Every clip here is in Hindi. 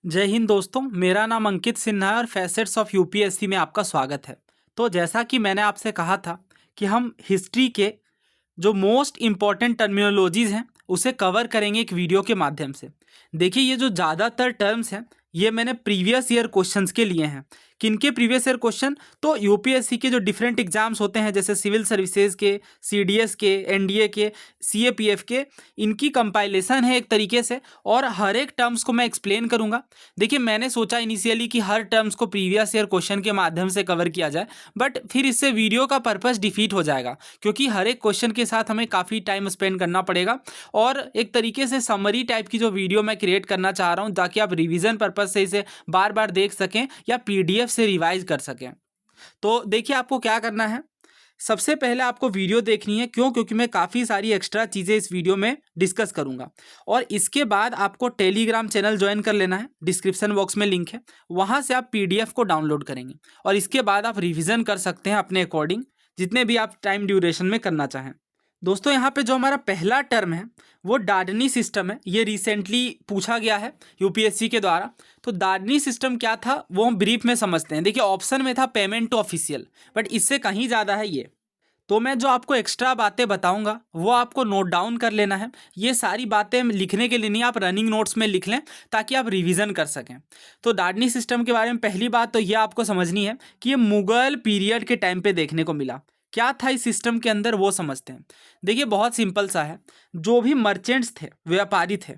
जय हिंद दोस्तों, मेरा नाम अंकित सिन्हा है और फैसेट्स ऑफ यूपीएससी में आपका स्वागत है। तो जैसा कि मैंने आपसे कहा था कि हम हिस्ट्री के जो मोस्ट इम्पॉर्टेंट टर्मिनोलॉजीज़ हैं उसे कवर करेंगे एक वीडियो के माध्यम से। देखिए, ये जो ज़्यादातर टर्म्स हैं ये मैंने प्रीवियस ईयर क्वेश्चंस के लिए हैं। किनके प्रीवियस ईयर क्वेश्चन? तो यूपीएससी के जो डिफरेंट एग्जाम्स होते हैं जैसे सिविल सर्विसेज के, सीडीएस के, एनडीए के, सीएपीएफ के, इनकी कंपाइलेशन है एक तरीके से और हर एक टर्म्स को मैं एक्सप्लेन करूंगा। देखिए, मैंने सोचा इनिशियली कि हर टर्म्स को प्रीवियस ईयर क्वेश्चन के माध्यम से कवर किया जाए, बट फिर इससे वीडियो का पर्पस डिफीट हो जाएगा क्योंकि हर एक क्वेश्चन के साथ हमें काफ़ी टाइम स्पेंड करना पड़ेगा और एक तरीके से समरी टाइप की जो वीडियो मैं क्रिएट करना चाह रहा हूँ ताकि आप रिवीजन पर्पस से इसे बार बार देख सकें या पीडीएफ से रिवाइज कर सकें। तो देखिए, आपको क्या करना है। सबसे पहले आपको वीडियो देखनी है। क्यों? क्योंकि मैं काफ़ी सारी एक्स्ट्रा चीज़ें इस वीडियो में डिस्कस करूंगा। और इसके बाद आपको टेलीग्राम चैनल ज्वाइन कर लेना है, डिस्क्रिप्शन बॉक्स में लिंक है, वहां से आप पीडीएफ को डाउनलोड करेंगे और इसके बाद आप रिवीजन कर सकते हैं अपने अकॉर्डिंग, जितने भी आप टाइम ड्यूरेशन में करना चाहें। दोस्तों, यहाँ पे जो हमारा पहला टर्म है वो डार्डनी सिस्टम है। ये रिसेंटली पूछा गया है यूपीएससी के द्वारा। तो डार्डनी सिस्टम क्या था वो हम ब्रीफ में समझते हैं। देखिए, ऑप्शन में था पेमेंट टू ऑफिशियल, बट इससे कहीं ज़्यादा है ये। तो मैं जो आपको एक्स्ट्रा बातें बताऊंगा वो आपको नोट डाउन कर लेना है। ये सारी बातें लिखने के लिए नहीं, आप रनिंग नोट्स में लिख लें ताकि आप रिवीजन कर सकें। तो डार्डनी सिस्टम के बारे में पहली बात तो ये आपको समझनी है कि ये मुगल पीरियड के टाइम पे देखने को मिला। क्या था इस सिस्टम के अंदर वो समझते हैं। देखिए, बहुत सिंपल सा है। जो भी मर्चेंट्स थे, व्यापारी थे,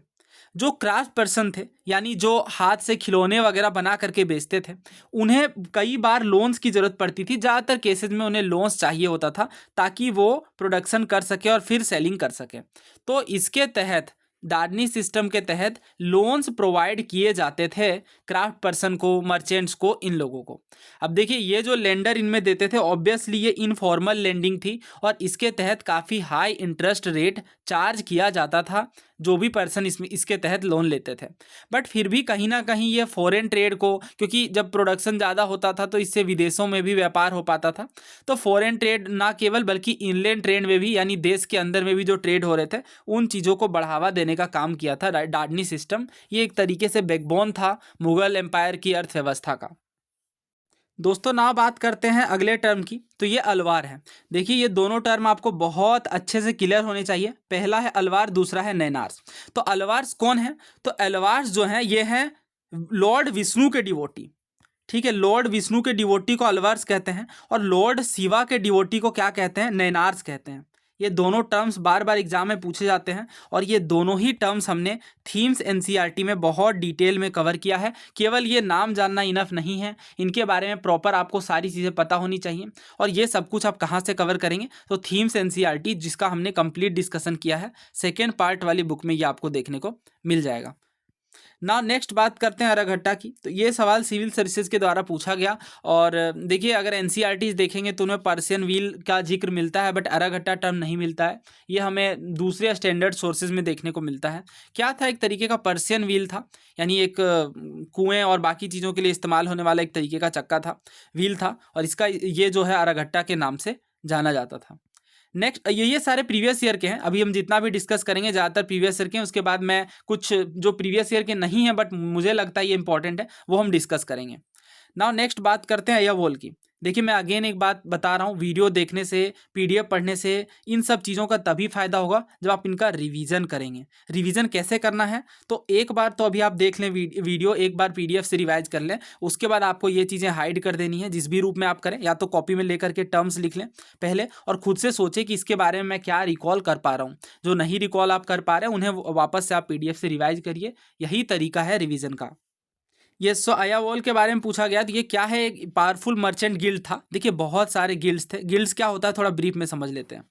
जो क्राफ्ट पर्सन थे यानी जो हाथ से खिलौने वगैरह बना करके बेचते थे, उन्हें कई बार लोन्स की ज़रूरत पड़ती थी। ज़्यादातर केसेस में उन्हें लोन्स चाहिए होता था ताकि वो प्रोडक्शन कर सके और फिर सेलिंग कर सके। तो इसके तहत डार्नी सिस्टम के तहत लोन्स प्रोवाइड किए जाते थे क्राफ्ट पर्सन को, मर्चेंट्स को, इन लोगों को। अब देखिए, ये जो लेंडर इनमें देते थे ऑब्वियसली ये इनफॉर्मल लेंडिंग थी और इसके तहत काफ़ी हाई इंटरेस्ट रेट चार्ज किया जाता था जो भी पर्सन इसके तहत लोन लेते थे। बट फिर भी कहीं ना कहीं ये फॉरेन ट्रेड को, क्योंकि जब प्रोडक्शन ज़्यादा होता था तो इससे विदेशों में भी व्यापार हो पाता था। तो फॉरेन ट्रेड ना केवल बल्कि इनलैंड ट्रेड में भी, यानी देश के अंदर में भी जो ट्रेड हो रहे थे उन चीज़ों को बढ़ावा देने का काम किया था डार्नी सिस्टम। ये एक तरीके से बैकबोन था मुगल एम्पायर की अर्थव्यवस्था का। दोस्तों, ना बात करते हैं अगले टर्म की। तो ये अलवार है। देखिए, ये दोनों टर्म आपको बहुत अच्छे से क्लियर होने चाहिए। पहला है अलवार, दूसरा है नैनार्स। तो अलवार्स कौन है? तो अलवार्स जो हैं ये हैं लॉर्ड विष्णु के डिवोटी। ठीक है, लॉर्ड विष्णु के डिवोटी को अलवार्स कहते हैं और लॉर्ड शिवा के डिवोटी को क्या कहते हैं? नैनार्स कहते हैं। ये दोनों टर्म्स बार बार एग्जाम में पूछे जाते हैं और ये दोनों ही टर्म्स हमने थीम्स एनसीईआरटी में बहुत डिटेल में कवर किया है। केवल ये नाम जानना इनफ नहीं है, इनके बारे में प्रॉपर आपको सारी चीज़ें पता होनी चाहिए। और ये सब कुछ आप कहाँ से कवर करेंगे? तो थीम्स एनसीईआरटी, जिसका हमने कंप्लीट डिस्कशन किया है, सेकेंड पार्ट वाली बुक में ये आपको देखने को मिल जाएगा। ना नेक्स्ट बात करते हैं अरघट्टा की। तो ये सवाल सिविल सर्विसेज के द्वारा पूछा गया और देखिए, अगर एनसीईआरटी देखेंगे तो उन्हें पर्शियन व्हील का जिक्र मिलता है बट अरघट्टा टर्म नहीं मिलता है। ये हमें दूसरे स्टैंडर्ड सोर्सेज में देखने को मिलता है। क्या था? एक तरीके का पर्शियन व्हील था, यानी एक कुएं और बाकी चीज़ों के लिए इस्तेमाल होने वाला एक तरीके का चक्का था, व्हील था, और इसका ये जो है अरघट्टा के नाम से जाना जाता था। नेक्स्ट, ये सारे प्रीवियस ईयर के हैं। अभी हम जितना भी डिस्कस करेंगे ज़्यादातर प्रीवियस ईयर के हैं। उसके बाद मैं कुछ जो प्रीवियस ईयर के नहीं हैं बट मुझे लगता है ये इंपॉर्टेंट है, वो हम डिस्कस करेंगे। नाउ नेक्स्ट बात करते हैं अय्यावोल की। देखिए, मैं अगेन एक बात बता रहा हूँ, वीडियो देखने से, पीडीएफ पढ़ने से इन सब चीज़ों का तभी फायदा होगा जब आप इनका रिवीजन करेंगे। रिवीजन कैसे करना है? तो एक बार तो अभी आप देख लें वीडियो, एक बार पीडीएफ से रिवाइज कर लें। उसके बाद आपको ये चीज़ें हाइड कर देनी है जिस भी रूप में आप करें, या तो कॉपी में लेकर के टर्म्स लिख लें पहले और खुद से सोचें कि इसके बारे में मैं क्या रिकॉल कर पा रहा हूँ। जो नहीं रिकॉल आप कर पा रहे हैं उन्हें वापस से आप पीडीएफ से रिवाइज करिए। यही तरीका है रिवीजन का। ये सो अय्यावोल के बारे में पूछा गया। तो ये क्या है? एक पावरफुल मर्चेंट गिल्ड था। देखिए, बहुत सारे गिल्ड्स थे। गिल्ड्स क्या होता है थोड़ा ब्रीफ में समझ लेते हैं।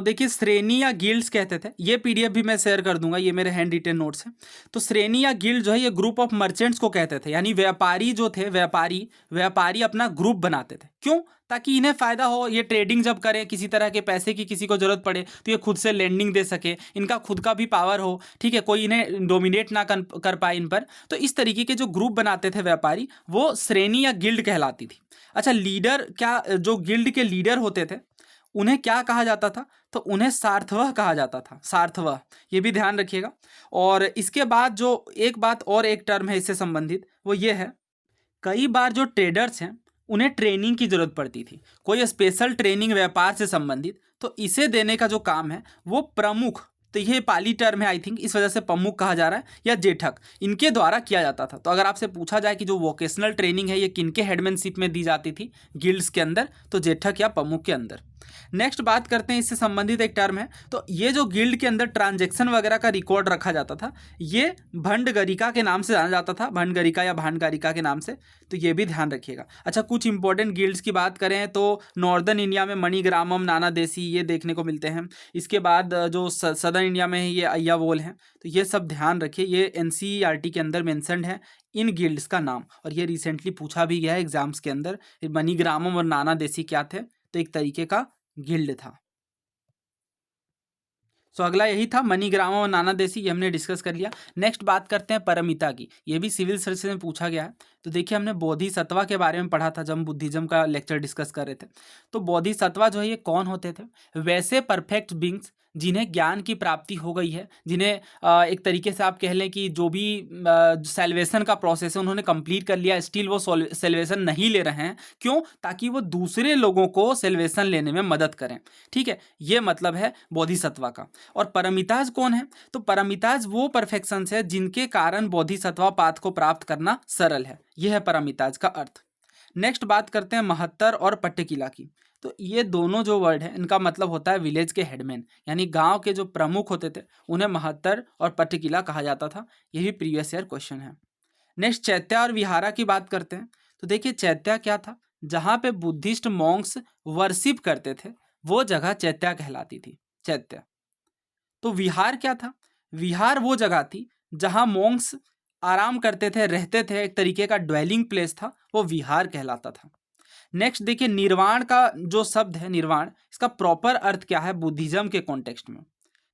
देखिए, श्रेणी या गिल्ड्स कहते थे। ये पीडीएफ भी मैं शेयर कर दूंगा, ये मेरे हैंड रिटेन नोट्स हैं। तो श्रेणी या गिल्ड जो है ये ग्रुप ऑफ मर्चेंट्स को कहते थे, यानी व्यापारी जो थे, व्यापारी अपना ग्रुप बनाते थे। क्यों? ताकि इन्हें फायदा हो। ये ट्रेडिंग जब करें, किसी तरह के पैसे की किसी को जरूरत पड़े तो ये खुद से लेंडिंग दे सके, इनका खुद का भी पावर हो। ठीक है, कोई इन्हें डोमिनेट ना कर पाए इन पर। तो इस तरीके के जो ग्रुप बनाते थे व्यापारी, वो श्रेणी या गिल्ड कहलाती थी। अच्छा, लीडर क्या? जो गिल्ड के लीडर होते थे उन्हें क्या कहा जाता था? तो उन्हें सार्थवह कहा जाता था, सार्थवह, ये भी ध्यान रखिएगा। और इसके बाद जो एक बात और एक टर्म है इससे संबंधित, वो ये है, कई बार जो ट्रेडर्स हैं उन्हें ट्रेनिंग की जरूरत पड़ती थी, कोई स्पेशल ट्रेनिंग व्यापार से संबंधित, तो इसे देने का जो काम है वो प्रमुख, तो ये पाली टर्म है आई थिंक, इस वजह से प्रमुख कहा जा रहा है, या जेठक, इनके द्वारा किया जाता था। तो अगर आपसे पूछा जाए कि जो वोकेशनल ट्रेनिंग है ये किनके हेडमैनशिप में दी जाती थी गिल्ड्स के अंदर, तो जेठक या प्रमुख के अंदर। नेक्स्ट बात करते हैं, इससे संबंधित एक टर्म है, तो ये जो गिल्ड के अंदर ट्रांजैक्शन वगैरह का रिकॉर्ड रखा जाता था, ये भंडगरिका के नाम से जाना जाता था, भंडगरिका या भांडगरिका के नाम से, तो ये भी ध्यान रखिएगा। अच्छा, कुछ इंपॉर्टेंट गिल्ड्स की बात करें तो नॉर्दर्न इंडिया में मणिग्रामम, नाना देसी, ये देखने को मिलते हैं। इसके बाद जो सदर्न इंडिया में है ये अय्यावोल हैं, तो ये सब ध्यान रखिए, ये एनसीईआरटी के अंदर मेंशन्ड है इन गिल्ड्स का नाम, और ये रिसेंटली पूछा भी गया है एग्जाम्स के अंदर। मणिग्रामम और नाना देसी क्या थे? तो एक तरीके का गिल्ड था। सो अगला यही था, मणिग्रामम और नाना देसी, ये हमने डिस्कस कर लिया। नेक्स्ट बात करते हैं परमिता की, ये भी सिविल सर्विस में पूछा गया है। तो देखिए, हमने बोधिसत्वा के बारे में पढ़ा था जब हम बुद्धिज्म का लेक्चर डिस्कस कर रहे थे। तो बोधिसत्वा जो है ये कौन होते थे? वैसे परफेक्ट बींग्स जिन्हें ज्ञान की प्राप्ति हो गई है, जिन्हें एक तरीके से आप कह लें कि जो भी सेल्वेशन का प्रोसेस है उन्होंने कंप्लीट कर लिया, स्टिल वो सेल्वेशन नहीं ले रहे हैं। क्यों? ताकि वो दूसरे लोगों को सेल्वेशन लेने में मदद करें। ठीक है, ये मतलब है बोधिसत्वा का। और परमिताज कौन है? तो परमिताज वो परफेक्शंस है जिनके कारण बोधिसत्वा पाथ को प्राप्त करना सरल है, यह है परमिताज का अर्थ। नेक्स्ट बात करते हैं महत्तर और पट्टिकिला की। तो ये दोनों जो वर्ड है इनका मतलब होता है विलेज के हेडमैन, यानी गांव के जो प्रमुख होते थे उन्हें महत्तर और पट्टिकिला कहा जाता था। ये भी प्रीवियस ईयर क्वेश्चन है। नेक्स्ट चैत्या और विहारा की बात करते हैं। तो देखिए, चैत्या क्या था? जहाँ पे बुद्धिस्ट मॉन्क्स वर्शिप करते थे वो जगह चैत्या कहलाती थी, चैत्या। तो विहार क्या था? विहार वो जगह थी जहाँ मॉन्क्स आराम करते थे, रहते थे, एक तरीके का ड्वेलिंग प्लेस था, वो विहार कहलाता था। नेक्स्ट देखिए, निर्वाण का जो शब्द है निर्वाण, इसका प्रॉपर अर्थ क्या है बुद्धिज्म के कॉन्टेक्स्ट में?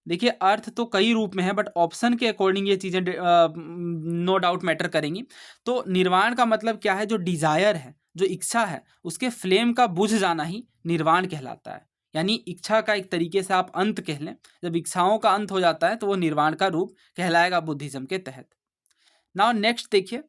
देखिए, अर्थ तो कई रूप में है, बट ऑप्शन के अकॉर्डिंग ये चीज़ें नो डाउट मैटर करेंगी। तो निर्वाण का मतलब क्या है? जो डिजायर है, जो इच्छा है, उसके फ्लेम का बुझ जाना ही निर्वाण कहलाता है। यानी इच्छा का एक तरीके से आप अंत कह लें, जब इच्छाओं का अंत हो जाता है तो वो निर्वाण का रूप कहलाएगा बुद्धिज्म के तहत। नाउ नेक्स्ट देखिए,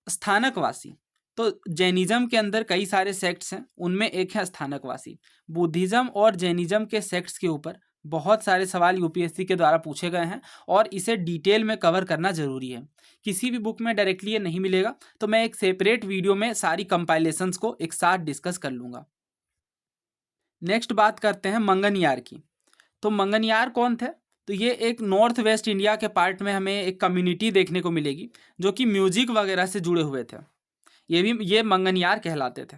स्थानकवासी। तो जैनिज्म के अंदर कई सारे सेक्ट्स हैं, उनमें एक है स्थानकवासी। बुद्धिज्म और जैनिज्म के सेक्ट्स के ऊपर बहुत सारे सवाल यूपीएससी के द्वारा पूछे गए हैं और इसे डिटेल में कवर करना जरूरी है। किसी भी बुक में डायरेक्टली ये नहीं मिलेगा, तो मैं एक सेपरेट वीडियो में सारी कंपाइलेशंस को एक साथ डिस्कस कर लूँगा। नेक्स्ट बात करते हैं मंगनयार की। तो मंगनयार कौन थे? तो ये एक नॉर्थ वेस्ट इंडिया के पार्ट में हमें एक कम्युनिटी देखने को मिलेगी जो कि म्यूजिक वगैरह से जुड़े हुए थे, ये मंगनयार कहलाते थे।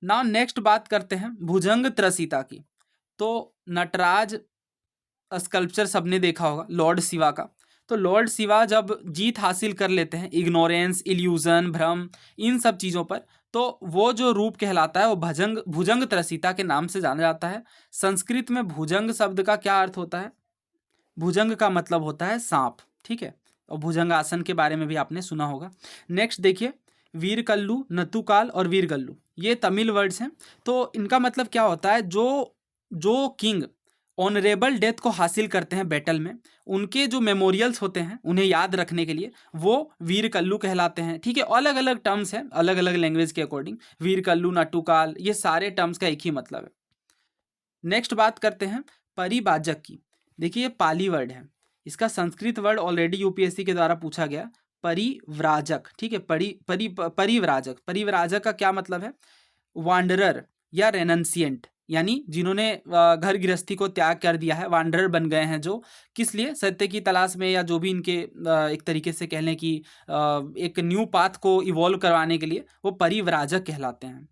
नाउ नेक्स्ट बात करते हैं भुजंग त्रसिता की। तो नटराज स्कल्पचर सबने देखा होगा लॉर्ड शिवा का। तो लॉर्ड शिवा जब जीत हासिल कर लेते हैं इग्नोरेंस, इल्यूजन, भ्रम, इन सब चीज़ों पर, तो वो जो रूप कहलाता है वो भुजंग त्रसिता के नाम से जाना जाता है। संस्कृत में भुजंग शब्द का क्या अर्थ होता है? भुजंग का मतलब होता है सांप, ठीक है, और भुजंगासन के बारे में भी आपने सुना होगा। नेक्स्ट देखिए, वीरकल्लू, नतुकाल और वीरगल्लू, ये तमिल वर्ड्स हैं। तो इनका मतलब क्या होता है? जो जो किंग ऑनरेबल डेथ को हासिल करते हैं बैटल में, उनके जो मेमोरियल्स होते हैं उन्हें याद रखने के लिए वो वीरकल्लू कहलाते हैं। ठीक है, अलग अलग टर्म्स हैं, अलग अलग लैंग्वेज के अकॉर्डिंग। वीरकल्लू, नटुकाल, ये सारे टर्म्स का एक ही मतलब है। नेक्स्ट बात करते हैं परिबाजक की। देखिए, ये पाली वर्ड है, इसका संस्कृत वर्ड ऑलरेडी यूपीएससी के द्वारा पूछा गया, परिव्राजक। ठीक है, परिव्राजक, परिव्राजक का क्या मतलब है? वांडरर या रेनंसिएंट, यानी जिन्होंने घर गृहस्थी को त्याग कर दिया है, वांडरर बन गए हैं, जो किस लिए? सत्य की तलाश में, या जो भी इनके एक तरीके से कह लें कि एक न्यू पाथ को इवॉल्व करवाने के लिए वो परिव्राजक कहलाते हैं।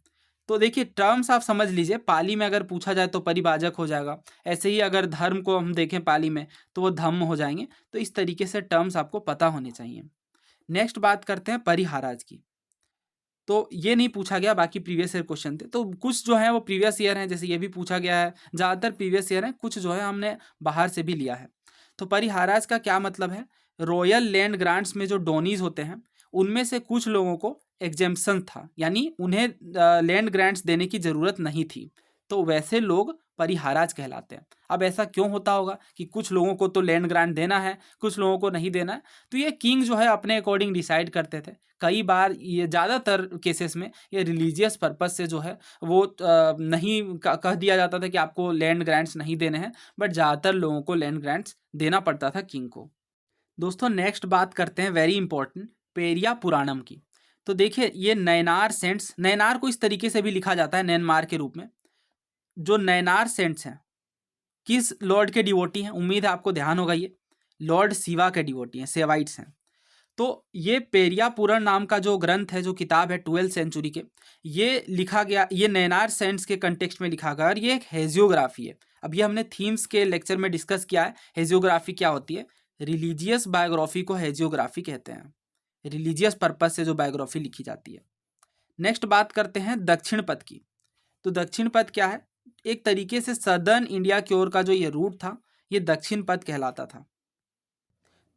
तो देखिए, टर्म्स आप समझ लीजिए, पाली में अगर पूछा जाए तो परिभाजक हो जाएगा, ऐसे ही अगर धर्म को हम देखें पाली में तो वो धम्म हो जाएंगे। तो इस तरीके से टर्म्स आपको पता होने चाहिए। नेक्स्ट बात करते हैं परिहाराज की। तो ये नहीं पूछा गया, बाकी प्रीवियस ईयर क्वेश्चन थे, तो कुछ जो है वो प्रीवियस ईयर हैं, जैसे ये भी पूछा गया है, ज़्यादातर प्रीवियस ईयर है, कुछ जो है हमने बाहर से भी लिया है। तो परिहाराज का क्या मतलब है? रॉयल लैंड ग्रांट्स में जो डोनीज होते हैं उनमें से कुछ लोगों को एग्जेम्पशन था, यानी उन्हें लैंड ग्रांट्स देने की ज़रूरत नहीं थी, तो वैसे लोग परिहाराज कहलाते हैं। अब ऐसा क्यों होता होगा कि कुछ लोगों को तो लैंड ग्रांट देना है, कुछ लोगों को नहीं देना है, तो ये किंग जो है अपने अकॉर्डिंग डिसाइड करते थे। कई बार ये ज़्यादातर केसेस में ये रिलीजियस पर्पस से जो है वो नहीं कह दिया जाता था कि आपको लैंड ग्रांट्स नहीं देने हैं, बट ज़्यादातर लोगों को लैंड ग्रांट्स देना पड़ता था किंग को। दोस्तों नेक्स्ट बात करते हैं वेरी इंपॉर्टेंट पेरिया पुराणम की। तो देखिए ये नयनार सेंट्स, नयनार को इस तरीके से भी लिखा जाता है नयनमार के रूप में। जो नयनार सेंट्स हैं किस लॉर्ड के डिवोटी हैं? उम्मीद है आपको ध्यान होगा, ये लॉर्ड शिवा के डिवोटी हैं, सेवाइट्स हैं। तो ये पेरिया पुराण नाम का जो ग्रंथ है, जो किताब है 12th सेंचुरी के, ये लिखा गया, ये नयनार सेंट्स के कंटेक्स्ट में लिखा गया और ये एक हेजियोग्राफी है। अभी हमने थीम्स के लेक्चर में डिस्कस किया है हेजियोग्राफी क्या होती है। रिलीजियस बायोग्राफी को हेजियोग्राफी कहते हैं, रिलीजियस पर्पज से जो बायोग्राफी लिखी जाती है। नेक्स्ट बात करते हैं दक्षिण पथ की। तो दक्षिण पथ क्या है? एक तरीके से सदर्न इंडिया की ओर का जो ये रूट था, ये दक्षिण पथ कहलाता था।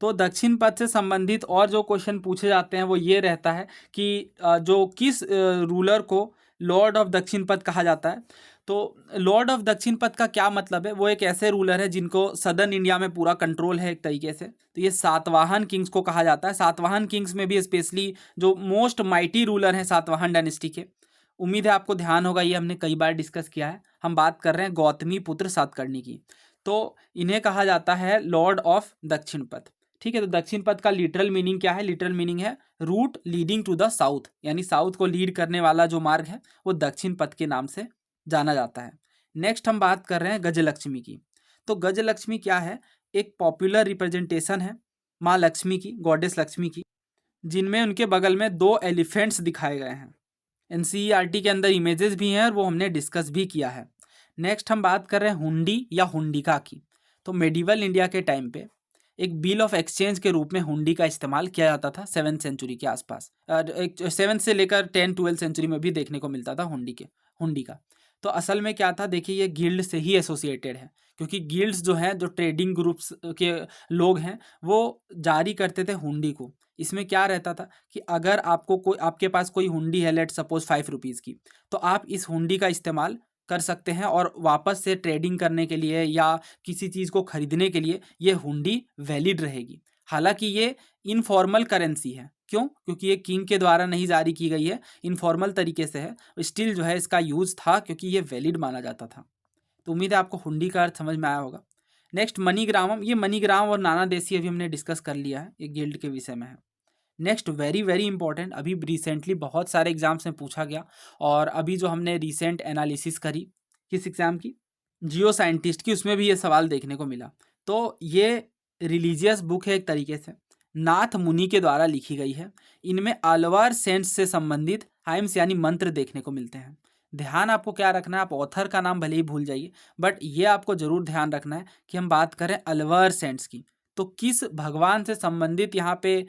तो दक्षिण पथ से संबंधित और जो क्वेश्चन पूछे जाते हैं वो ये रहता है कि जो किस रूलर को लॉर्ड ऑफ दक्षिण पथ कहा जाता है। तो लॉर्ड ऑफ दक्षिण पथ का क्या मतलब है? वो एक ऐसे रूलर है जिनको सदर्न इंडिया में पूरा कंट्रोल है एक तरीके से। तो ये सातवाहन किंग्स को कहा जाता है। सातवाहन किंग्स में भी स्पेशली जो मोस्ट माइटी रूलर हैं सातवाहन डायनेस्टी के, उम्मीद है आपको ध्यान होगा, ये हमने कई बार डिस्कस किया है। हम बात कर रहे हैं गौतमी पुत्र सातकर्णी की। तो इन्हें कहा जाता है लॉर्ड ऑफ दक्षिण पथ। ठीक है, तो दक्षिण पथ का लिटरल मीनिंग क्या है? लिटरल मीनिंग है route leading to the south, यानी साउथ को लीड करने वाला जो मार्ग है वो दक्षिण पथ के नाम से जाना जाता है। नेक्स्ट हम बात कर रहे हैं गजलक्ष्मी की। तो गजलक्ष्मी क्या है? एक पॉपुलर रिप्रेजेंटेशन है माँ लक्ष्मी की, गॉडेस लक्ष्मी की, जिनमें उनके बगल में 2 एलिफेंट्स दिखाए गए हैं। एनसीईआरटी के अंदर इमेजेस भी हैं और वो हमने डिस्कस भी किया है। नेक्स्ट हम बात कर रहे हैं हुंडी या हुंडिका की। तो मेडिवल इंडिया के टाइम पे एक बिल ऑफ एक्सचेंज के रूप में हुंडी का इस्तेमाल किया जाता था 7th सेंचुरी के आसपास। 7 से लेकर 10-12 सेंचुरी में भी देखने को मिलता था हुंडी का। तो असल में क्या था, देखिए ये गिल्ड से ही एसोसिएटेड है, क्योंकि गिल्ड्स जो हैं, जो ट्रेडिंग ग्रुप्स के लोग हैं, वो जारी करते थे हुंडी को। इसमें क्या रहता था कि अगर आपके पास कोई हुंडी है, लेट सपोज 5 रुपीज़ की, तो आप इस हुंडी का इस्तेमाल कर सकते हैं और वापस से ट्रेडिंग करने के लिए या किसी चीज़ को खरीदने के लिए ये हुंडी वैलिड रहेगी। हालांकि ये इनफॉर्मल करेंसी है। क्यों? क्योंकि ये किंग के द्वारा नहीं जारी की गई है, इनफॉर्मल तरीके से है, स्टिल जो है इसका यूज़ था क्योंकि ये वैलिड माना जाता था। तो उम्मीद है आपको हुंडी का अर्थ समझ में आया होगा। नेक्स्ट मनीग्रामम, ये मनीग्राम और नाना देसी अभी हमने डिस्कस कर लिया है, ये गिल्ड के विषय में है। नेक्स्ट वेरी वेरी इंपॉर्टेंट, अभी रिसेंटली बहुत सारे एग्जाम्स में पूछा गया और अभी जो हमने रिसेंट एनालिसिस करी किस एग्जाम की, जियो साइंटिस्ट की, उसमें भी ये सवाल देखने को मिला। तो ये रिलीजियस बुक है एक तरीके से, नाथ मुनि के द्वारा लिखी गई है। इनमें अलवर सेंट्स से संबंधित हाइम्स यानी मंत्र देखने को मिलते हैं। ध्यान आपको क्या रखना है, आप ऑथर का नाम भले ही भूल जाइए, बट ये आपको जरूर ध्यान रखना है कि हम बात करें अलवर सेंट्स की, तो किस भगवान से संबंधित यहाँ पे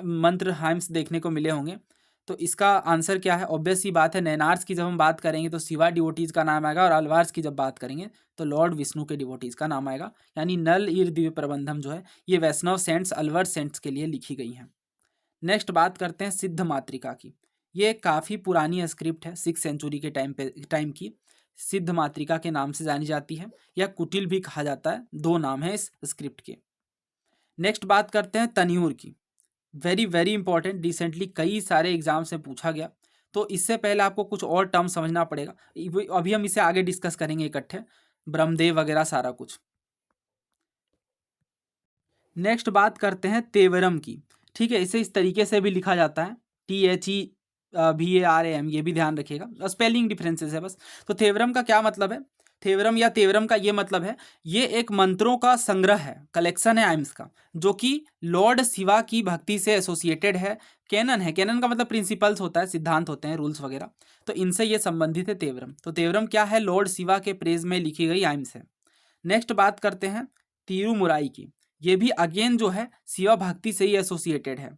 मंत्र हाइम्स देखने को मिले होंगे। तो इसका आंसर क्या है? ऑब्वियस सी बात है, नैनार्स की जब हम बात करेंगे तो शिवा डिवोटीज़ का नाम आएगा और अलवार्स की जब बात करेंगे तो लॉर्ड विष्णु के डिवोटीज़ का नाम आएगा। यानी नल ईर दिव्य प्रबंधम जो है ये वैष्णव सेंट्स, अलवर सेंट्स के लिए लिखी गई हैं। नेक्स्ट बात करते हैं सिद्ध मातृका की। ये काफ़ी पुरानी स्क्रिप्ट है, 6th सेंचुरी के टाइम की। सिद्ध मातृका के नाम से जानी जाती है या कुटिल भी कहा जाता है, 2 नाम है इस स्क्रिप्ट के। नेक्स्ट बात करते हैं तन्यूर की। वेरी वेरी इंपॉर्टेंट, रिसेंटली कई सारे एग्जाम से पूछा गया। तो इससे पहले आपको कुछ और टर्म समझना पड़ेगा, अभी हम इसे आगे डिस्कस करेंगे इकट्ठे, ब्रह्मदेव वगैरह सारा कुछ। नेक्स्ट बात करते हैं तेवरम की। ठीक है, इसे इस तरीके से भी लिखा जाता है, THEVARAM, ये भी ध्यान रखिएगा, स्पेलिंग डिफरेंसेस है बस। तो तेवरम का क्या मतलब है? थेवरम या तेवरम का ये मतलब है, ये एक मंत्रों का संग्रह है, कलेक्शन है आइम्स का, जो कि लॉर्ड शिवा की भक्ति से एसोसिएटेड है। कैनन है, कैनन का मतलब प्रिंसिपल्स होता है, सिद्धांत होते हैं, रूल्स वगैरह, तो इनसे ये संबंधित है तेवरम। तो तेवरम क्या है? लॉर्ड शिवा के प्रेज में लिखी गई आइम्स है। नेक्स्ट बात करते हैं तिरुमुराई की। ये भी अगेन जो है शिवा भक्ति से ही एसोसिएटेड है।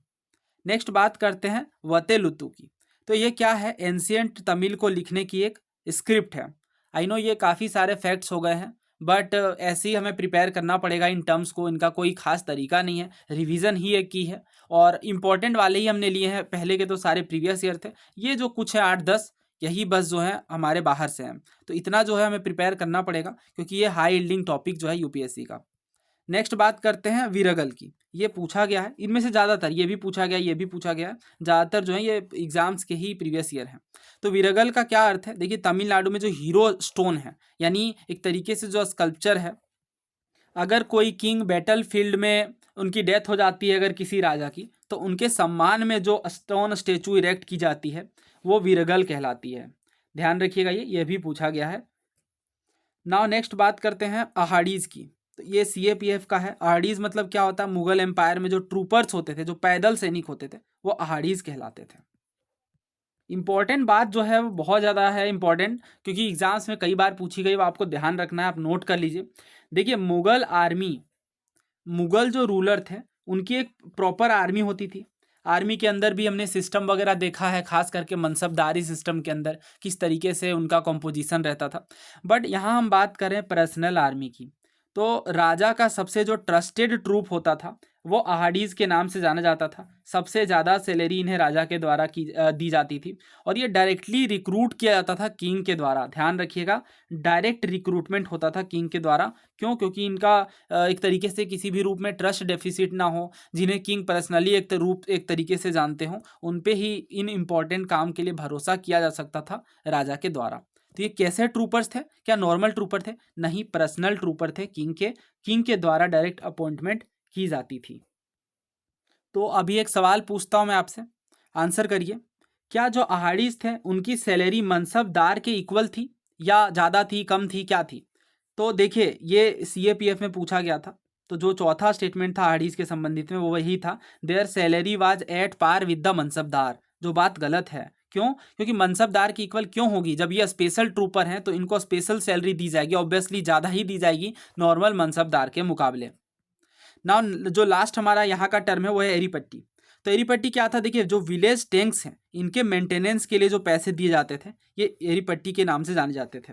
नेक्स्ट बात करते हैं वतेलुतु की। तो ये क्या है? एंशियंट तमिल को लिखने की एक स्क्रिप्ट है। आई नो ये काफ़ी सारे फैक्ट्स हो गए हैं, बट ऐसे ही हमें प्रिपेयर करना पड़ेगा इन टर्म्स को, इनका कोई खास तरीका नहीं है, रिवीजन ही एक की है और इम्पॉर्टेंट वाले ही हमने लिए हैं। पहले के तो सारे प्रीवियस ईयर थे, ये जो कुछ है 8-10, यही बस जो है हमारे बाहर से है। तो इतना जो है हमें प्रिपेयर करना पड़ेगा, क्योंकि ये हाई यील्डिंग टॉपिक जो है यूपीएससी का। नेक्स्ट बात करते हैं वीरगल की। ये पूछा गया है, इनमें से ज़्यादातर ये भी पूछा गया, ये भी पूछा गया है, ज़्यादातर जो है ये एग्जाम्स के ही प्रीवियस ईयर हैं। तो वीरगल का क्या अर्थ है? देखिए, तमिलनाडु में जो हीरो स्टोन है, यानी एक तरीके से जो स्कल्पचर है, अगर कोई किंग बैटल फील्ड में उनकी डेथ हो जाती है अगर किसी राजा की, तो उनके सम्मान में जो स्टोन स्टेचू इरेक्ट की जाती है वो वीरगल कहलाती है। ध्यान रखिएगा, ये भी पूछा गया है। नाउ नेक्स्ट बात करते हैं अहाड़ीज की। तो ये सीएपीएफ का है। अहाड़ीज मतलब क्या होता है? मुगल एम्पायर में जो ट्रूपर्स होते थे, जो पैदल सैनिक होते थे, वो अहाड़ीज कहलाते थे। इंपॉर्टेंट बात जो है वो बहुत ज़्यादा है इंपॉर्टेंट, क्योंकि एग्जाम्स में कई बार पूछी गई, वो आपको ध्यान रखना है, आप नोट कर लीजिए। देखिए, मुगल आर्मी, मुगल जो रूलर थे उनकी एक प्रॉपर आर्मी होती थी। आर्मी के अंदर भी हमने सिस्टम वगैरह देखा है, खास करके मनसबदारी सिस्टम के अंदर किस तरीके से उनका कॉम्पोजिशन रहता था। बट यहाँ हम बात करें पर्सनल आर्मी की, तो राजा का सबसे जो ट्रस्टेड ट्रूप होता था वो अहाडीज़ के नाम से जाना जाता था। सबसे ज़्यादा सैलरी इन्हें राजा के द्वारा दी जाती थी, और ये डायरेक्टली रिक्रूट किया जाता था किंग के द्वारा। ध्यान रखिएगा, डायरेक्ट रिक्रूटमेंट होता था किंग के द्वारा। क्यों? क्योंकि इनका एक तरीके से किसी भी रूप में ट्रस्ट डेफिसिट ना हो, जिन्हें किंग पर्सनली एक तरीके से जानते हों, उन पे ही इन इम्पॉर्टेंट काम के लिए भरोसा किया जा सकता था राजा के द्वारा। तो ये कैसे ट्रूपर्स थे? क्या नॉर्मल ट्रूपर थे? नहीं, पर्सनल ट्रूपर थे किंग के द्वारा डायरेक्ट अपॉइंटमेंट की जाती थी। तो अभी एक सवाल पूछता हूं मैं आपसे, आंसर करिए। क्या जो अहाड़ीज थे उनकी सैलरी मनसबदार के इक्वल थी, या ज़्यादा थी, कम थी, क्या थी? तो देखिए, ये सीएपीएफ में पूछा गया था। तो जो चौथा स्टेटमेंट था अहाड़ीज के संबंधित में, वो वही था, their salary was at par with the मनसबदार। जो बात गलत है। क्यों? क्योंकि मनसबदार की इक्वल क्यों होगी? जब ये स्पेशल ट्रूपर हैं तो इनको स्पेशल सैलरी दी जाएगी, ऑब्वियसली ज़्यादा ही दी जाएगी नॉर्मल मनसबदार के मुकाबले। नाउ जो लास्ट हमारा यहाँ का टर्म है वो है एरीपट्टी। तो एरीपट्टी क्या था? देखिए, जो विलेज टैंक्स हैं इनके मेंटेनेंस के लिए जो पैसे दिए जाते थे, ये एरीपट्टी के नाम से जाने जाते थे।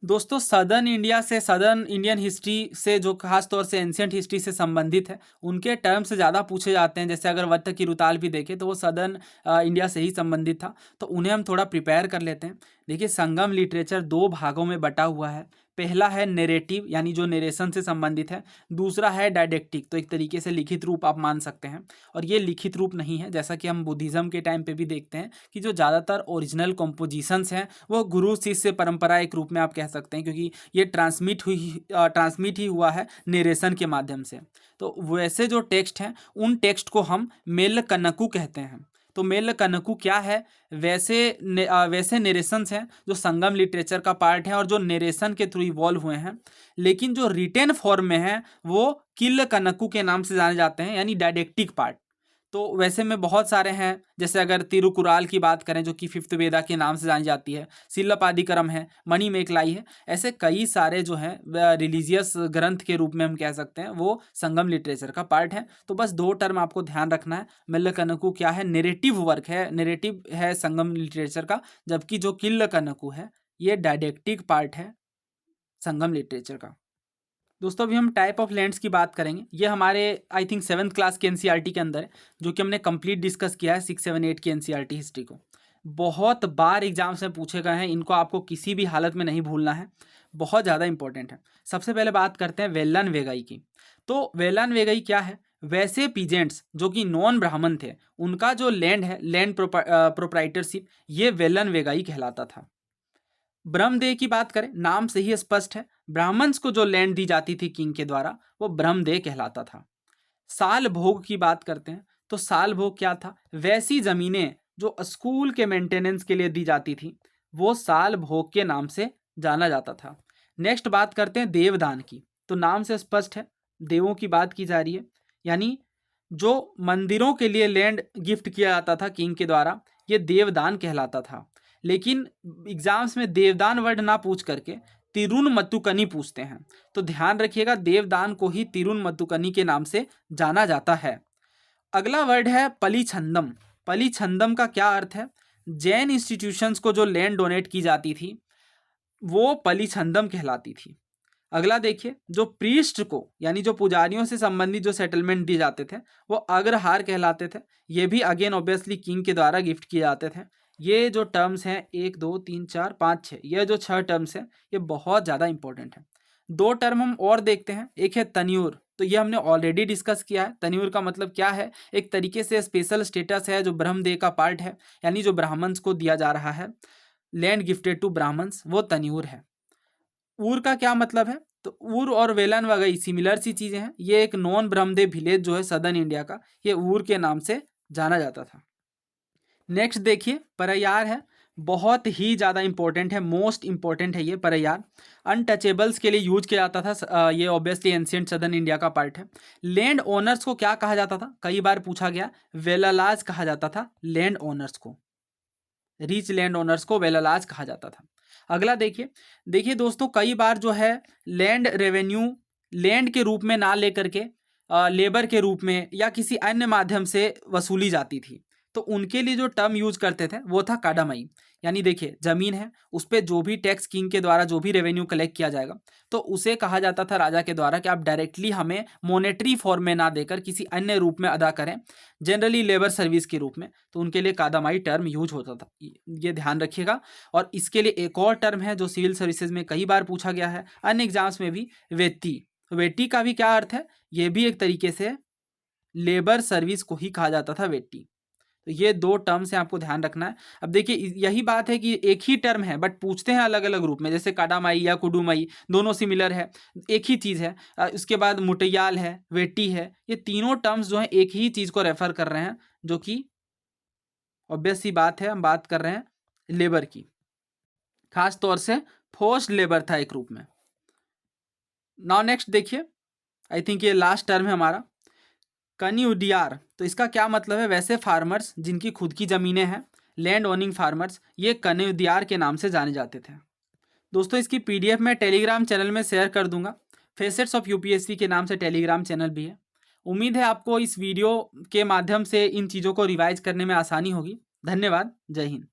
दोस्तों, सदर्न इंडिया से, सदर्न इंडियन हिस्ट्री से, जो खास तौर से एंशियंट हिस्ट्री से संबंधित है, उनके टर्म से ज़्यादा पूछे जाते हैं। जैसे अगर वत्त की रुताल भी देखें तो वो सदर्न इंडिया से ही संबंधित था, तो उन्हें हम थोड़ा प्रिपेयर कर लेते हैं। देखिए, संगम लिटरेचर दो भागों में बटा हुआ है। पहला है नरेटिव, यानी जो नरेशन से संबंधित है। दूसरा है डायडेक्टिक, तो एक तरीके से लिखित रूप आप मान सकते हैं। और ये लिखित रूप नहीं है, जैसा कि हम बुद्धिज़्म के टाइम पे भी देखते हैं कि जो ज़्यादातर ओरिजिनल कॉम्पोजिशंस हैं वो गुरु शिष्य परंपरा एक रूप में आप कह सकते हैं, क्योंकि ये ट्रांसमिट ही हुआ है नरेशन के माध्यम से। तो वैसे जो टेक्स्ट हैं उन टेक्स्ट को हम मेल कनकु कहते हैं। तो मेल कनकु क्या है? वैसे नरेशंस हैं जो संगम लिटरेचर का पार्ट है और जो नरेशन के थ्रू इवॉल्व हुए हैं, लेकिन जो रिटेन फॉर्म में है वो किल कनकु के नाम से जाने जाते हैं, यानी डायडेक्टिक पार्ट। तो वैसे में बहुत सारे हैं, जैसे अगर तिरुकुराल की बात करें जो कि फिफ्थ वेदा के नाम से जानी जाती है, सिल्लपादिकरम है, मणिमेखलाई है, ऐसे कई सारे जो हैं रिलीजियस ग्रंथ के रूप में हम कह सकते हैं वो संगम लिटरेचर का पार्ट है। तो बस दो टर्म आपको ध्यान रखना है। मेल्लकनकु क्या है? नेरेटिव वर्क है, नेरेटिव है संगम लिटरेचर का, जबकि जो किल्लकनकु है ये डायडेक्टिक पार्ट है संगम लिटरेचर का। दोस्तों, अभी हम टाइप ऑफ लैंड्स की बात करेंगे। ये हमारे आई थिंक 7th क्लास के एनसीईआरटी के अंदर है, जो कि हमने कंप्लीट डिस्कस किया है 6, 7, 8 की एनसीईआरटी हिस्ट्री को। बहुत बार एग्जाम्स में पूछे गए हैं, इनको आपको किसी भी हालत में नहीं भूलना है, बहुत ज़्यादा इंपॉर्टेंट है। सबसे पहले बात करते हैं वेलन वेगाई की। तो वेलन वेगाई क्या है? वैसे पीजेंट्स जो कि नॉन ब्राह्मण थे, उनका जो लैंड है, लैंड प्रोप्राइटरशिप, ये वेलन वेगाई कहलाता था। ब्रह्मदेव की बात करें, नाम से ही स्पष्ट है, ब्राह्मण्स को जो लैंड दी जाती थी किंग के द्वारा वो ब्रह्मदेव कहलाता था। साल भोग की बात करते हैं, तो साल भोग क्या था? वैसी जमीनें जो स्कूल के मेंटेनेंस के लिए दी जाती थी, वो साल भोग के नाम से जाना जाता था। नेक्स्ट बात करते हैं देवदान की। तो नाम से स्पष्ट है, देवों की बात की जा रही है, यानी जो मंदिरों के लिए लैंड गिफ्ट किया जाता था किंग के द्वारा, ये देवदान कहलाता था। लेकिन एग्जाम्स में देवदान वर्ड ना पूछ करके तिरुनमत्तुकनी पूछते हैं, तो ध्यान रखिएगा, देवदान को ही तिरुनमत्तुकनी के नाम से जाना जाता है। अगला वर्ड है पलीछंदम। पलीछंदम का क्या अर्थ है? जैन इंस्टीट्यूशंस को जो लैंड डोनेट की जाती थी वो पलीछंदम कहलाती थी। अगला देखिए, जो प्रीस्ट को, यानी जो पुजारियों से संबंधित जो सेटलमेंट दिए जाते थे वो अग्रहार कहलाते थे। ये भी अगेन ऑब्वियसली किंग के द्वारा गिफ्ट किए जाते थे। ये जो टर्म्स हैं 1 2 3 4 5 6, ये जो 6 टर्म्स हैं ये बहुत ज़्यादा इंपॉर्टेंट है। 2 टर्म हम और देखते हैं, एक है तन्यूर, तो ये हमने ऑलरेडी डिस्कस किया है। तन्यूर का मतलब क्या है, एक तरीके से स्पेशल स्टेटस है जो ब्रह्मदेव का पार्ट है, यानी जो ब्राह्मण्स को दिया जा रहा है, लैंड गिफ्टेड टू ब्राह्मण्स, वो तन्यूर है। ऊर का क्या मतलब है, तो ऊर और वेलन वगैरह सिमिलर सी चीज़ें हैं। ये एक नॉन ब्रह्मदेव विलेज जो है सदर्न इंडिया का, ये ऊर के नाम से जाना जाता था। नेक्स्ट देखिए परयार है, बहुत ही ज़्यादा इंपॉर्टेंट है, मोस्ट इंपॉर्टेंट है ये परयार। अनटचेबल्स के लिए यूज किया जाता था, ये ऑब्वियसली एंशियंट सदर्न इंडिया का पार्ट है। लैंड ओनर्स को क्या कहा जाता था, कई बार पूछा गया, वेलालाज कहा जाता था लैंड ओनर्स को, रिच लैंड ओनर्स को वेलालाज कहा जाता था। अगला देखिए, देखिए दोस्तों कई बार जो है लैंड रेवेन्यू लैंड के रूप में ना लेकर के लेबर के रूप में या किसी अन्य माध्यम से वसूली जाती थी, तो उनके लिए जो टर्म यूज करते थे वो था काडामाई। यानी देखिए जमीन है, उस पर जो भी टैक्स किंग के द्वारा जो भी रेवेन्यू कलेक्ट किया जाएगा, तो उसे कहा जाता था राजा के द्वारा कि आप डायरेक्टली हमें मोनेटरी फॉर्म में ना देकर किसी अन्य रूप में अदा करें, जनरली लेबर सर्विस के रूप में, तो उनके लिए कादामाई टर्म यूज होता था, ये ध्यान रखिएगा। और इसके लिए एक और टर्म है जो सिविल सर्विसेज में कई बार पूछा गया है, अन्य एग्जाम्स में भी, वेटी। वेटी का भी क्या अर्थ है, ये भी एक तरीके से लेबर सर्विस को ही कहा जाता था वेटी। तो ये 2 टर्म्स हैं, आपको ध्यान रखना है। अब देखिए यही बात है कि एक ही टर्म है बट पूछते हैं अलग अलग रूप में, जैसे काडामाई या कुडुमाई, दोनों सिमिलर है, एक ही चीज़ है। उसके बाद मुटयाल है, वेटी है, ये तीनों टर्म्स जो हैं एक ही चीज़ को रेफर कर रहे हैं, जो कि ऑब्वियस सी बात है, हम बात कर रहे हैं लेबर की, खास तौर से फोर्स्ड लेबर था एक रूप में। नाउ नेक्स्ट देखिए, आई थिंक ये लास्ट टर्म है हमारा, कन्युडियार। तो इसका क्या मतलब है, वैसे फार्मर्स जिनकी खुद की ज़मीनें हैं, लैंड ओनिंग फार्मर्स, ये कन्युडियार के नाम से जाने जाते थे। दोस्तों इसकी पीडीएफ मैं टेलीग्राम चैनल में शेयर कर दूंगा, फेसेट्स ऑफ यूपीएससी के नाम से टेलीग्राम चैनल भी है। उम्मीद है आपको इस वीडियो के माध्यम से इन चीज़ों को रिवाइज करने में आसानी होगी। धन्यवाद, जय हिंद।